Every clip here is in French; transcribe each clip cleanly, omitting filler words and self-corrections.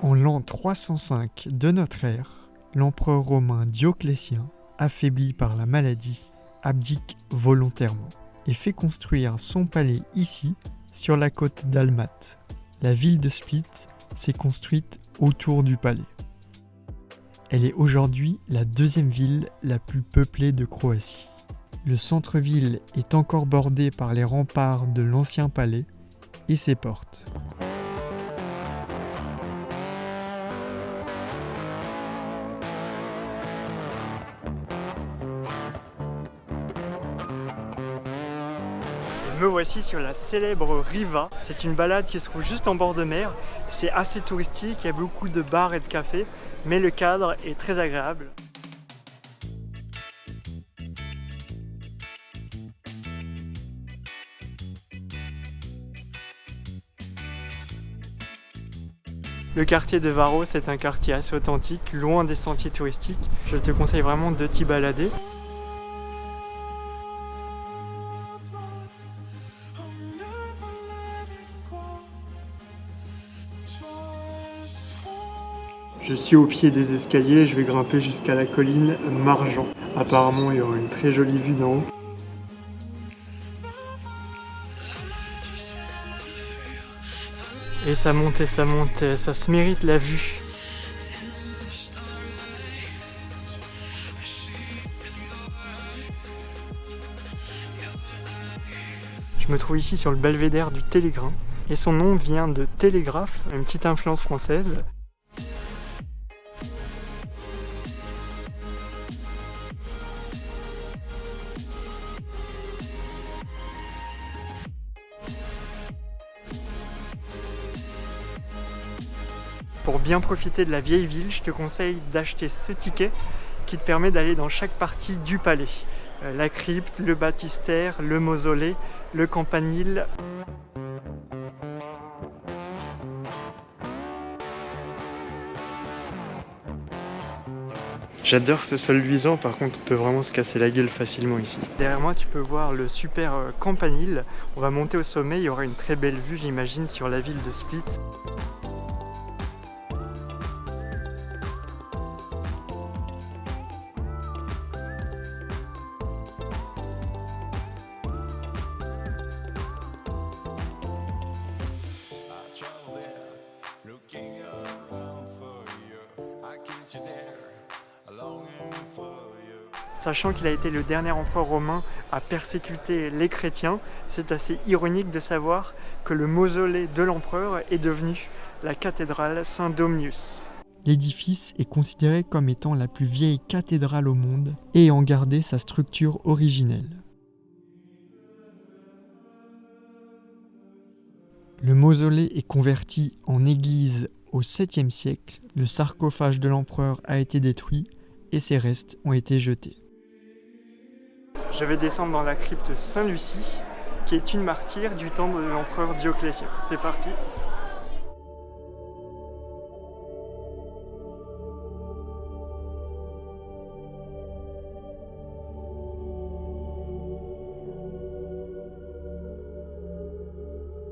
En l'an 305 de notre ère, l'empereur romain Dioclétien, affaibli par la maladie, abdique volontairement et fait construire son palais ici, sur la côte d'Almath. La ville de Split s'est construite autour du palais. Elle est aujourd'hui la deuxième ville la plus peuplée de Croatie. Le centre-ville est encore bordé par les remparts de l'ancien palais et ses portes. Me voici sur la célèbre Riva. C'est une balade qui se trouve juste en bord de mer. C'est assez touristique, il y a beaucoup de bars et de cafés, mais le cadre est très agréable. Le quartier de Varros est un quartier assez authentique, loin des sentiers touristiques. Je te conseille vraiment de t'y balader. Je suis au pied des escaliers, je vais grimper jusqu'à la colline Marjan. Apparemment, il y aura une très jolie vue d'en haut. Et ça monte, ça se mérite la vue. Je me trouve ici sur le belvédère du Télégrain, et son nom vient de télégraphe, une petite influence française. Pour bien profiter de la vieille ville, je te conseille d'acheter ce ticket qui te permet d'aller dans chaque partie du palais. La crypte, le baptistère, le mausolée, le campanile. J'adore ce sol luisant, par contre on peut vraiment se casser la gueule facilement ici. Derrière moi tu peux voir le super campanile. On va monter au sommet, il y aura une très belle vue j'imagine sur la ville de Split. Sachant qu'il a été le dernier empereur romain à persécuter les chrétiens, c'est assez ironique de savoir que le mausolée de l'empereur est devenu la cathédrale Saint-Domnius. L'édifice est considéré comme étant la plus vieille cathédrale au monde et ayant gardé sa structure originelle. Le mausolée est converti en église au 7e siècle, le sarcophage de l'empereur a été détruit et ses restes ont été jetés. Je vais descendre dans la crypte Saint-Lucie, qui est une martyre du temps de l'empereur Dioclétien. C'est parti!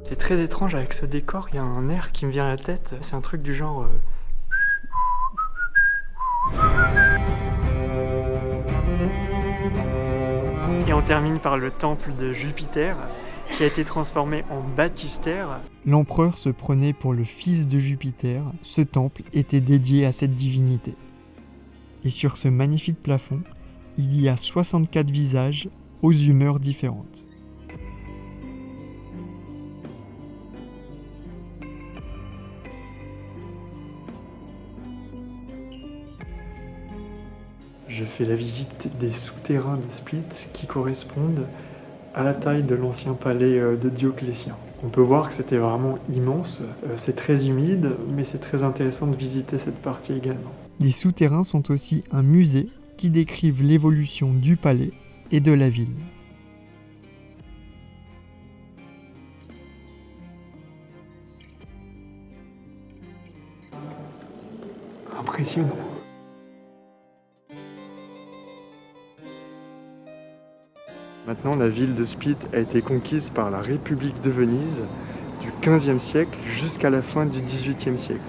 C'est très étrange avec ce décor, il y a un air qui me vient à la tête. C'est un truc du genre... Et on termine par le temple de Jupiter, qui a été transformé en baptistère. L'empereur se prenait pour le fils de Jupiter, ce temple était dédié à cette divinité. Et sur ce magnifique plafond, il y a 64 visages aux humeurs différentes. Je fais la visite des souterrains de Split qui correspondent à la taille de l'ancien palais de Dioclétien. On peut voir que c'était vraiment immense, c'est très humide, mais c'est très intéressant de visiter cette partie également. Les souterrains sont aussi un musée qui décrivent l'évolution du palais et de la ville. Impressionnant. Maintenant, la ville de Split a été conquise par la République de Venise du XVe siècle jusqu'à la fin du XVIIIe siècle.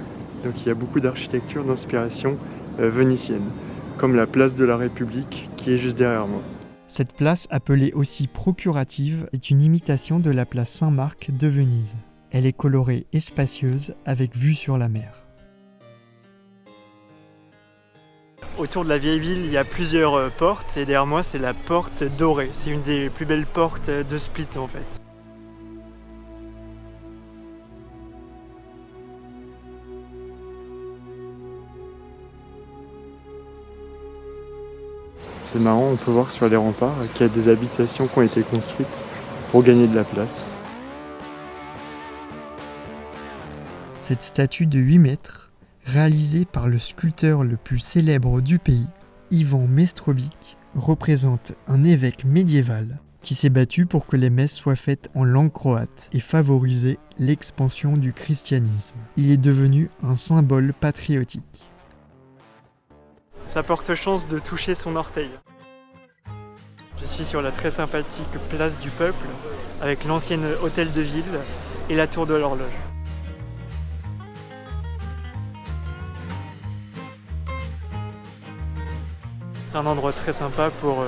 Donc il y a beaucoup d'architecture d'inspiration vénitienne, comme la place de la République qui est juste derrière moi. Cette place, appelée aussi procurative, est une imitation de la place Saint-Marc de Venise. Elle est colorée et spacieuse avec vue sur la mer. Autour de la vieille ville, il y a plusieurs portes et derrière moi, c'est la porte dorée. C'est une des plus belles portes de Split en fait. C'est marrant, on peut voir sur les remparts qu'il y a des habitations qui ont été construites pour gagner de la place. Cette statue de 8 mètres, réalisée par le sculpteur le plus célèbre du pays, Ivan Mestrović, représente un évêque médiéval qui s'est battu pour que les messes soient faites en langue croate et favoriser l'expansion du christianisme. Il est devenu un symbole patriotique. Ça porte chance de toucher son orteil. Je suis sur la très sympathique place du Peuple, avec l'ancien hôtel de ville et la tour de l'horloge. C'est un endroit très sympa pour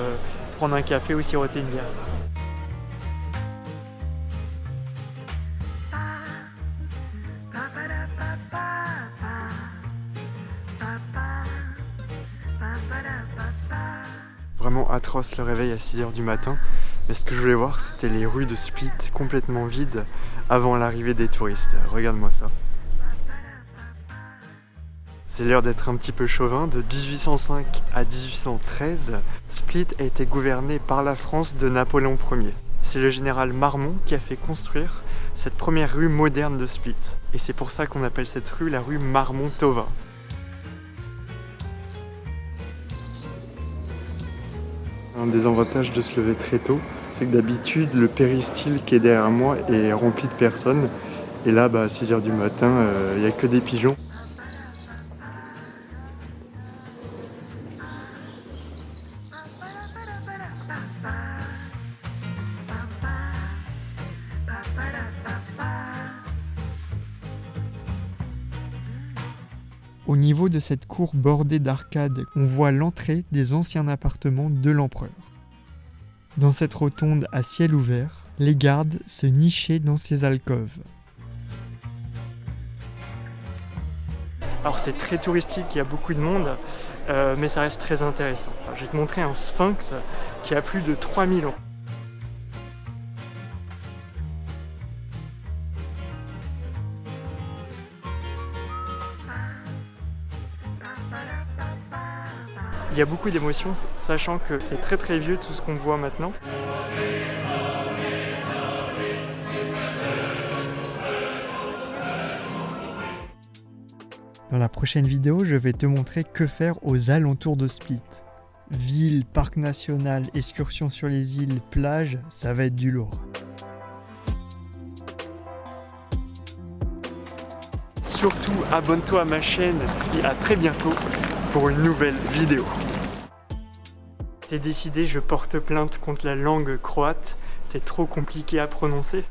prendre un café ou siroter une bière. Vraiment atroce le réveil à 6h du matin, mais ce que je voulais voir c'était les rues de Split complètement vides avant l'arrivée des touristes. Regarde-moi ça. C'est l'heure d'être un petit peu chauvin. De 1805 à 1813, Split a été gouverné par la France de Napoléon Ier. C'est le général Marmont qui a fait construire cette première rue moderne de Split. Et c'est pour ça qu'on appelle cette rue la rue Marmont-Tova. Un des avantages de se lever très tôt, c'est que d'habitude le péristyle qui est derrière moi est rempli de personnes. Et là, à 6h du matin, il n'y a que des pigeons. Au niveau de cette cour bordée d'arcades, on voit l'entrée des anciens appartements de l'empereur. Dans cette rotonde à ciel ouvert, les gardes se nichaient dans ces alcôves. Alors c'est très touristique, il y a beaucoup de monde, mais ça reste très intéressant. Je vais te montrer un sphinx qui a plus de 3000 ans. Il y a beaucoup d'émotions, sachant que c'est très très vieux tout ce qu'on voit maintenant. Dans la prochaine vidéo, je vais te montrer que faire aux alentours de Split. Ville, parc national, excursion sur les îles, plage, ça va être du lourd. Surtout, abonne-toi à ma chaîne et à très bientôt pour une nouvelle vidéo. C'est décidé, je porte plainte contre la langue croate, c'est trop compliqué à prononcer.